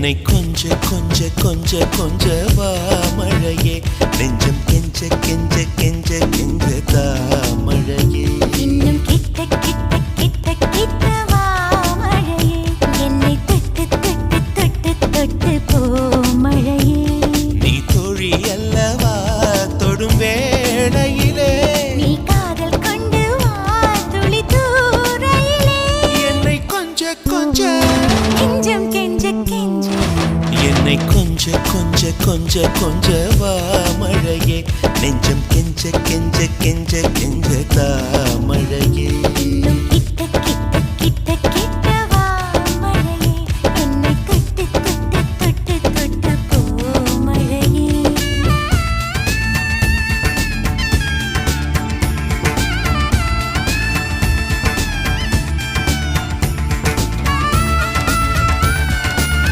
என்னை கொஞ்ச கொஞ்ச கொஞ்ச கொஞ்ச வா மழையே நெஞ்சம் கெஞ்ச கெஞ்ச கெஞ்ச கெஞ்ச தா மழையே இன்னும் கிட்ட கிட்ட கிட்ட கிட்ட வா மழையே என்னை தொட்டு தொட்டு தொட்டு தொட்டு போ மழையே நீ தோழி அல்லவா தொடும் வேளையிலே நீ காதல் கொண்டு வா துளி தூரையிலே என்னை கொஞ்ச கொஞ்ச கெஞ்சம் கெஞ்ச கெஞ்ச என்னை கொஞ்ச கொஞ்ச கொஞ்ச கொஞ்ச வா மழையே நெஞ்சம் கெஞ்ச கெஞ்ச கெஞ்ச கெஞ்ச தா மழையே இன்னும்